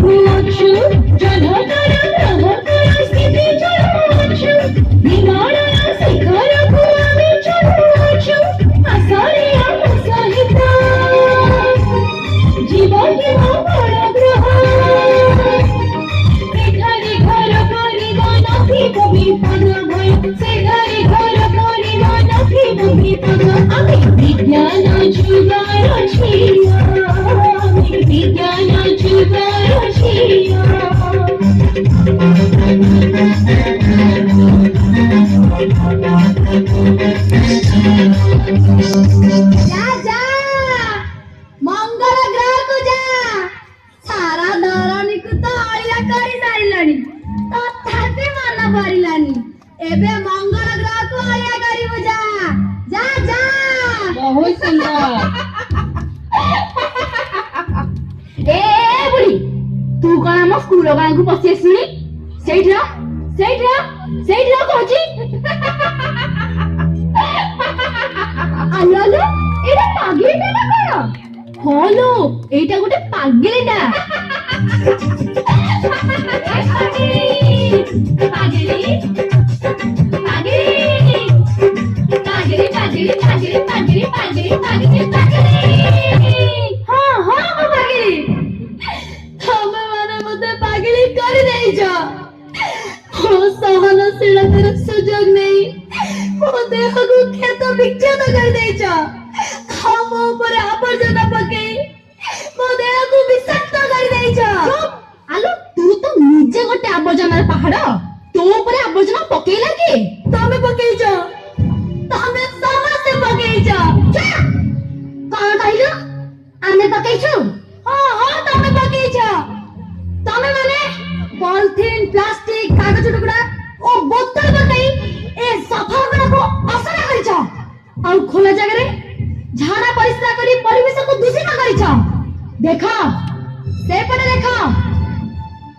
रघुवंशु जनतर ग्रहकर स्थिति चलुवंशु हिमालय शिखरକୁ ଆମେ ଚଢୁଅଛୁ ଆଶାରେ ଆମ ସହିତ ଯିବ କି ମୋ ବଡ଼ ଗ୍ରହ ସେଠାରେ ଘର କରିବା ନଥିବ ବିପଦ ଭୟ ସେଠାରେ ଘର କରିବା ନଥିବ ବିପଦ ଆମେ ବିଜ୍ଞାନ ଯୁଗର ଝିଅ ଆମେ ବିଜ୍ଞାନ ଯୁଗର ଝିଅ जा जा मंगल ग्रह को जा सारा धरणी को तो अलिया करी सारिलानी तथापि मन भरिलानी एबे मंगल ग्रह को अलिया करिबो जा जा जा बहुत सुंदर ए बुढ़ी तू कौन आम स्कूल गाँ को पशि आसुनी सेठा कहूची आलो आलो एटा पागेलीटा ना कौन हाँ लो एटा गोटे पागेलीटा सहनशीलतार सुजोग नहीं मो देह को क्षत विक्षत कर देछ मो ऊपर आवर्जना पकई मो देह को विषाक्त कर देछ आलो तू तो निजे गोटे आवर्जनार पहाड़ तो ऊपर आवर्जना पकेइला के तमे पकेइछ तमे समस्त पकेइछ कोन कहलो आमे पकेइछु हां हां तमे पकेइछ तमे माने पॉलिथीन प्लास्टिक कागज टुकड़ा ओ बोतल पकाई ए सफा गुड़ा को असना करिछ आ खोला जगह रे झाड़ा परिस्कार करी परिवेश को दूषित करिछ देखो से पटे देखो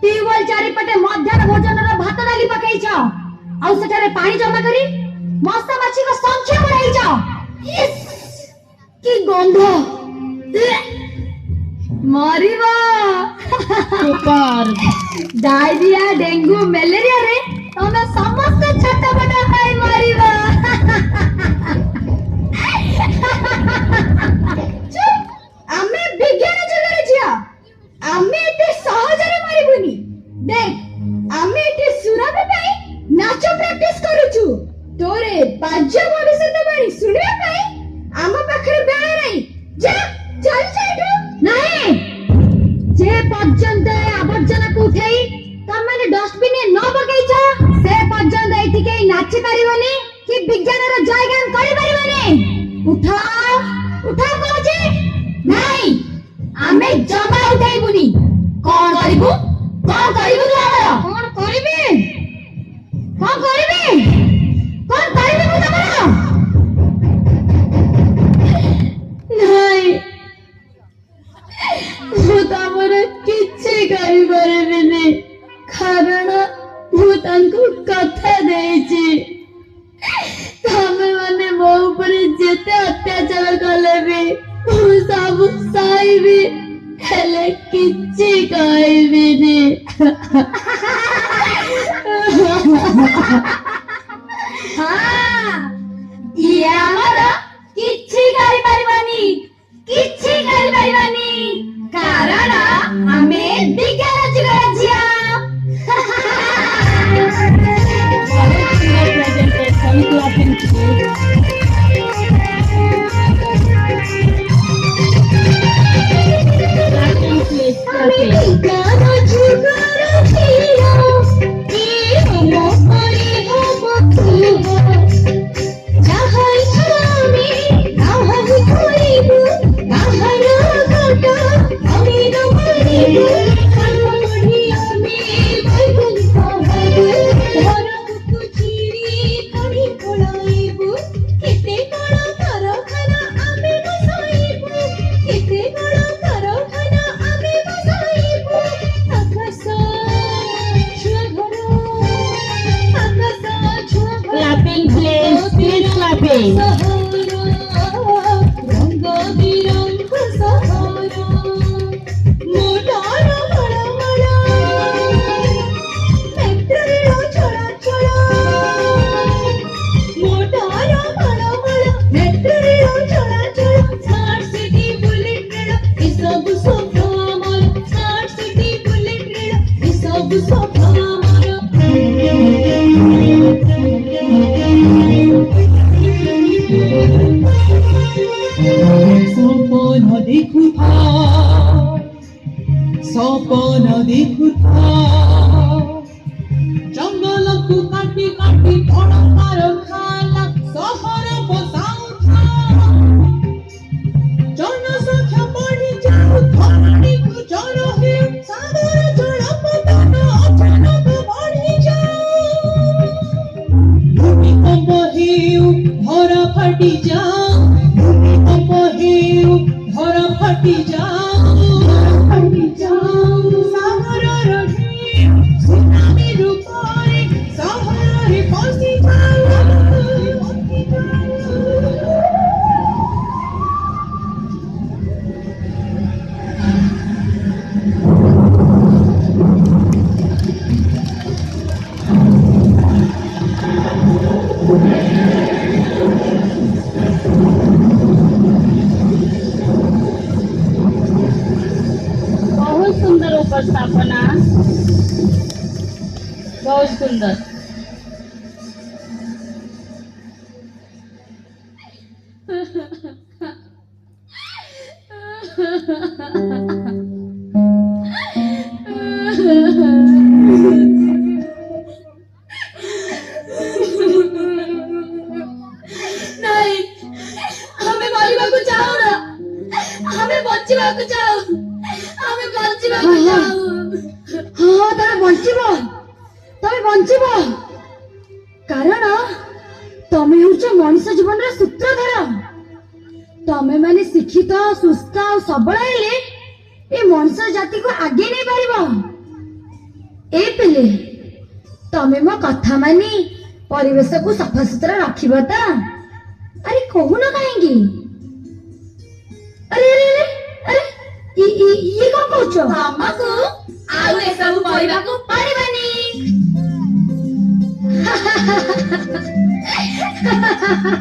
ट्यूबवेल चारि पटे मध्याह्न भोजन रो भात डाली पकाइछ आ सेठारे पानी जमा करी मशा माछी को संख्या बढ़ाइछ इस की गंध मरिबा सुपर डायरिया डेंगू मलेरिया रे तमे समस्त छोटा बड़ा खाई मरिबा चुप आमे विज्ञान जगरे छिया आमे एते सहजरे मरिबुनी देख आमे एते सुराबे पई नाच प्रैक्टिस करूछु तोरे बाज्य भविष्यत बाणी सुनिबा पई आम पाखरे बेला नाही जा चल जाइडू नाही जे पर्यंत आवर्जना को उठाई तम माने डस्टबिन न पकैछ से पर्यंत एठी के नाचि परिबनी कि विज्ञान रो जयगान करि परिबनी उठाओ उठाओ कहजे नाही आमे जमा उठाइबुनी कोन करिबु तू हमर कोन करिबे तू तमरा नाही ମୁଁ ତମର କିଛି କରିପାରିବିନି କାରଣ ମୁଁ ତାଙ୍କୁ କଥା ଦେଇଛି ତମେ ମାନେ ମୋ ଉପରେ ଯେତେ ଅତ୍ୟାଚାର କଲେ ବି ମୁଁ ସବୁ ସହିବି ହେଲେ କିଛି କହିବିନି ଇଏ ଆମର କିଛି କରିପାରିବନି କାରଣ ଆମେ ବିଜ୍ଞାନ ଯୁଗର ଝିଅ ବିଜ୍ଞାନ ଯୁଗର ଝିଅ ଯାହା ଇଚ୍ଛା ଆମେ ତାହା ହିଁ କରିବୁ କାହାର ଘଟ ଆମେ ଦବାଇବୁ ପାଠ ପଢ଼ି ଆମେ ବୈଜ୍ଞାନିକ ହେବୁ ଘରକୁ ଚିରି ପଢ଼ି ପଳାଇବୁ କେତେ କଣ କାରଖାନା ଆମେ ବସାଇବୁ କେତେ କଣ କାରଖାନା ଆମେ ବସାଇବୁ ଆକାଶ ଛୁଆ ଘର Clapping, please. Please clapping. रंग बिरंग सहारा मोटार मळमळ सपन देखुथा जंगल को काटी काटी बड़ कारखाना सहर बसाउथा जनसंख्या बढ़ी जाऊ धरणी को जर हे सागर जलपतन अचानक बढ़ी जाऊ भूमिकंप हेउ घर फाटी जाऊ भूमिकंप हेउ घर फाटी जाऊ सागर रहे सुनामी रूपरे सहर पसी जाऊ बहुत सुंदर उपस्थापना, बहुत सुंदर। नहीं हमें मारिबाकू चाहो ना हमें बचिबाकू चाहो हमें बचिबाकू चाहो हाँ तमे बंचिबो कारण तमे होछ मनुष्य जीवन रे सूत्रधर तमे माने शिक्षित सुस्थ और सबल हेले ए मनुष्य जाति को आगे नहीं पारिबो ए पेले तमे मो कथा मानी परिवेश को सफा सुतरा रखिबो ता अरे कहूना कहेंगी अरे अरे अरे अरे ये कौन कहछो हमको आउ ए सब परिबा को परिबानी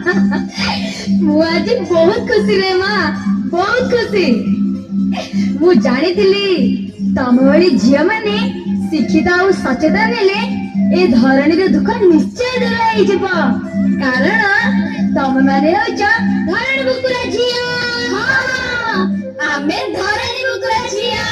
मु आज बहुत खुशी रे मां बहुत खुशी मु जानी थिली तम वाली झिया माने शिक्षित और सचेतन हेले ए धरणी रे दुख निश्चय दूर होई जिवो कारण तम माने होछ धरणी बुकुरा झिया हां आमे धरणी बुकुरा झिया